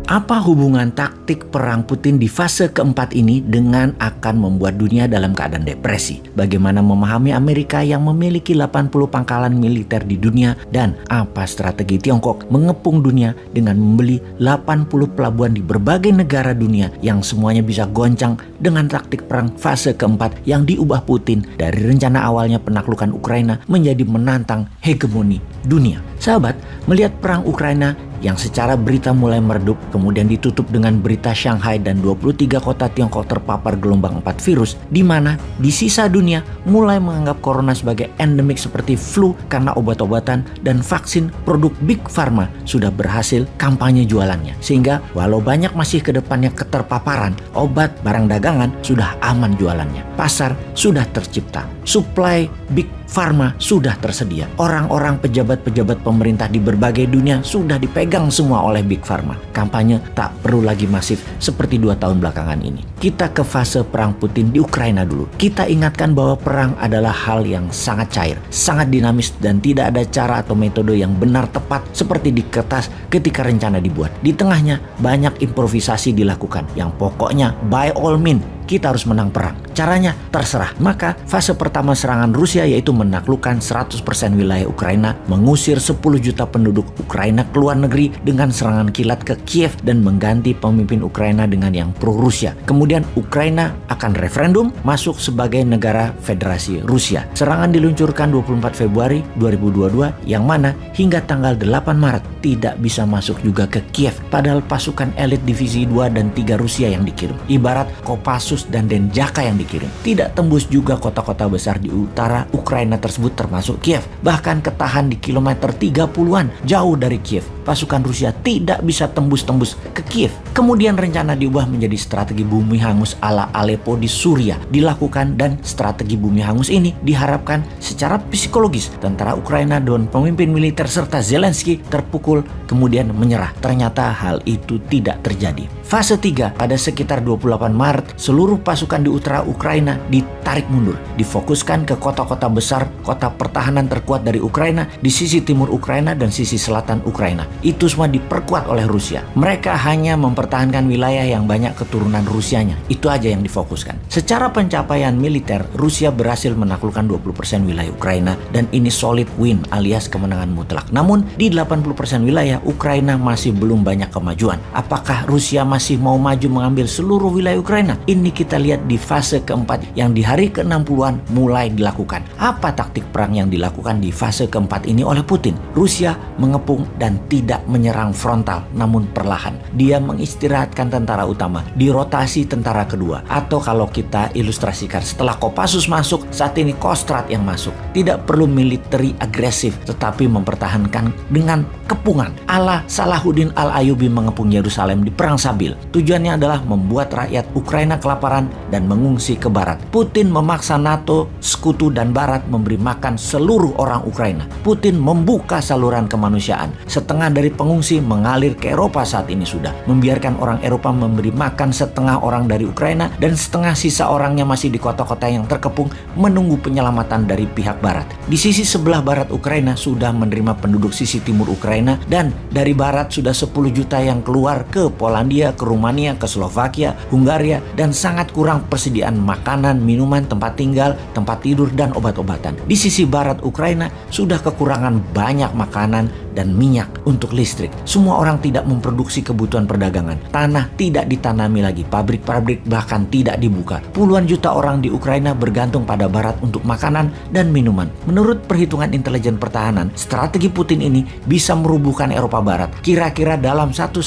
Apa hubungan taktik perang Putin di fase keempat ini dengan akan membuat dunia dalam keadaan depresi? Bagaimana memahami Amerika yang memiliki 80 pangkalan militer di dunia, dan apa strategi Tiongkok mengepung dunia dengan membeli 80 pelabuhan di berbagai negara dunia yang semuanya bisa goncang dengan taktik perang fase keempat yang diubah Putin dari rencana awalnya penaklukan Ukraina menjadi menantang hegemoni dunia. Sahabat, melihat perang Ukraina yang secara berita mulai meredup, kemudian ditutup dengan berita Shanghai dan 23 kota Tiongkok terpapar gelombang 4 virus, di mana di sisa dunia mulai menganggap corona sebagai endemik seperti flu karena obat-obatan dan vaksin produk Big Pharma sudah berhasil kampanye jualannya. Sehingga walau banyak masih ke depannya keterpaparan, obat barang dagangan sudah aman jualannya. Pasar sudah tercipta, supply Big Pharma sudah tersedia. Orang-orang pejabat-pejabat pemerintah di berbagai dunia sudah dipegang semua oleh Big Pharma. Kampanye tak perlu lagi masif seperti 2 tahun belakangan ini. Kita ke fase perang Putin di Ukraina dulu. Kita ingatkan bahwa perang adalah hal yang sangat cair, sangat dinamis, dan tidak ada cara atau metode yang benar tepat seperti di kertas ketika rencana dibuat. Di tengahnya banyak improvisasi dilakukan yang pokoknya by all means kita harus menang perang. Caranya terserah. Maka fase pertama serangan Rusia yaitu menaklukkan 100% wilayah Ukraina, mengusir 10 juta penduduk Ukraina ke luar negeri dengan serangan kilat ke Kiev dan mengganti pemimpin Ukraina dengan yang pro-Rusia. Kemudian Ukraina akan referendum masuk sebagai negara federasi Rusia. Serangan diluncurkan 24 Februari 2022 yang mana hingga tanggal 8 Maret tidak bisa masuk juga ke Kiev, padahal pasukan elit divisi 2 dan 3 Rusia yang dikirim. Ibarat Kopassus dan Denjaka yang dikirim. Tidak tembus juga kota-kota besar di utara Ukraina tersebut termasuk Kiev. Bahkan ketahan di kilometer 30-an jauh dari Kiev. Pasukan Rusia tidak bisa tembus-tembus ke Kiev. Kemudian rencana diubah menjadi strategi bumi hangus ala Aleppo di Suriah dilakukan, dan strategi bumi hangus ini diharapkan secara psikologis tentara Ukraina dan pemimpin militer serta Zelensky terpukul kemudian menyerah. Ternyata hal itu tidak terjadi. Fase 3 pada sekitar 28 Maret, seluruh pasukan di utara Ukraina ditarik mundur, difokuskan ke kota-kota besar, kota pertahanan terkuat dari Ukraina di sisi timur Ukraina dan sisi selatan Ukraina. Itu semua diperkuat oleh Rusia. Mereka hanya mempertahankan wilayah yang banyak keturunan Rusianya. Itu aja yang difokuskan. Secara pencapaian militer, Rusia berhasil menaklukkan 20% wilayah Ukraina, dan ini solid win alias kemenangan mutlak. Namun di 80% wilayah Ukraina masih belum banyak kemajuan. Apakah Rusia masih mau maju mengambil seluruh wilayah Ukraina? Ini kita lihat di fase keempat yang di hari ke-60-an mulai dilakukan. Apa taktik perang yang dilakukan di fase keempat ini oleh Putin? Rusia mengepung dan tidak menyerang frontal, namun perlahan. Dia mengistirahatkan tentara utama, dirotasi tentara kedua. Atau kalau kita ilustrasikan, setelah Kopassus masuk, saat ini Kostrad yang masuk. Tidak perlu military agresif, tetapi mempertahankan dengan kepungan. Ala Salahuddin Al-Ayyubi mengepung Yerusalem di Perang Sabil. Tujuannya adalah membuat rakyat Ukraina kelaparan dan mengungsi ke barat. Putin memaksa NATO, sekutu dan barat memberi makan seluruh orang Ukraina. Putin membuka saluran kemanusiaan. Setengah dari pengungsi mengalir ke Eropa saat ini sudah. Membiarkan orang Eropa memberi makan setengah orang dari Ukraina, dan setengah sisa orangnya masih di kota-kota yang terkepung menunggu penyelamatan dari pihak barat. Di sisi sebelah barat Ukraina sudah menerima penduduk sisi timur Ukraina, dan dari barat sudah 10 juta yang keluar ke Polandia, ke Rumania, ke Slovakia, Hungaria, dan sangat kurang persediaan makanan, minuman, tempat tinggal, tempat tidur, dan obat-obatan. Di sisi barat Ukraina sudah kekurangan banyak makanan dan minyak untuk listrik. Semua orang tidak memproduksi kebutuhan perdagangan. Tanah tidak ditanami lagi, pabrik-pabrik bahkan tidak dibuka. Puluhan juta orang di Ukraina bergantung pada barat untuk makanan dan minuman. Menurut perhitungan intelijen pertahanan, strategi Putin ini bisa merubuhkan Eropa Barat. Kira-kira dalam 1,5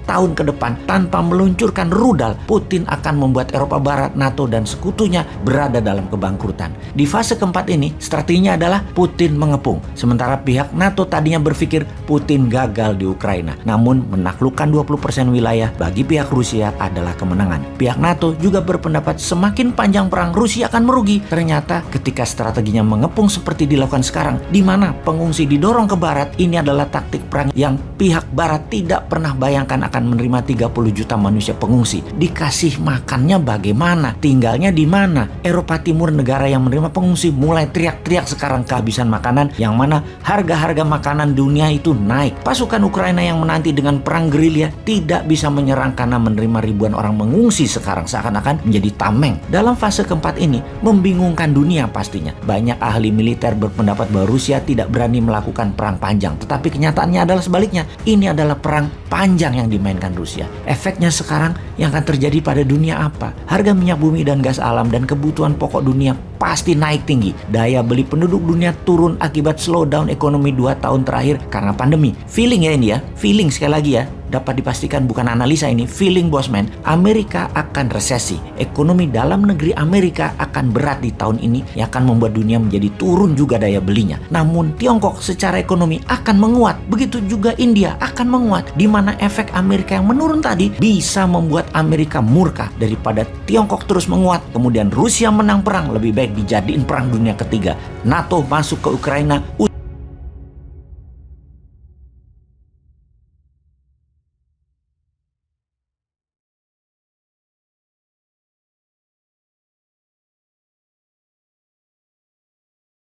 tahun ke depan, tanpa meluncurkan rudal, Putin akan membuat Eropa Barat, NATO, dan sekutunya berada dalam kebangkrutan. Di fase keempat ini, strateginya adalah Putin mengepung. Sementara pihak NATO tadinya berpikir Putin gagal di Ukraina. Namun, menaklukkan 20% wilayah bagi pihak Rusia adalah kemenangan. Pihak NATO juga berpendapat semakin panjang perang, Rusia akan merugi. Ternyata ketika strateginya mengepung seperti dilakukan sekarang, di mana pengungsi didorong ke barat, ini adalah taktik perang yang pihak barat tidak pernah bayangkan akan menerima 30 juta manusia pengungsi. Dikasih makannya bagaimana? Tinggalnya di mana? Eropa Timur, negara yang menerima pengungsi, mulai teriak-teriak sekarang kehabisan makanan, yang mana harga-harga makanan dunia dunia itu naik. Pasukan Ukraina yang menanti dengan perang gerilya tidak bisa menyerang karena menerima ribuan orang mengungsi sekarang seakan-akan menjadi tameng. Dalam fase keempat ini membingungkan dunia pastinya. Banyak ahli militer berpendapat bahwa Rusia tidak berani melakukan perang panjang, tetapi kenyataannya adalah sebaliknya. Ini adalah perang panjang yang dimainkan Rusia. Efeknya sekarang yang akan terjadi pada dunia apa? Harga minyak bumi dan gas alam dan kebutuhan pokok dunia pasti naik tinggi. Daya beli penduduk dunia turun akibat slowdown ekonomi 2 tahun terakhir karena pandemi. Feeling ya ini ya, feeling sekali lagi ya. Dapat dipastikan bukan analisa ini, feeling bosman, Amerika akan resesi. Ekonomi dalam negeri Amerika akan berat di tahun ini yang akan membuat dunia menjadi turun juga daya belinya. Namun Tiongkok secara ekonomi akan menguat. Begitu juga India akan menguat, di mana efek Amerika yang menurun tadi bisa membuat Amerika murka. Daripada Tiongkok terus menguat, kemudian Rusia menang perang, lebih baik dijadiin perang dunia ketiga. NATO masuk ke Ukraina,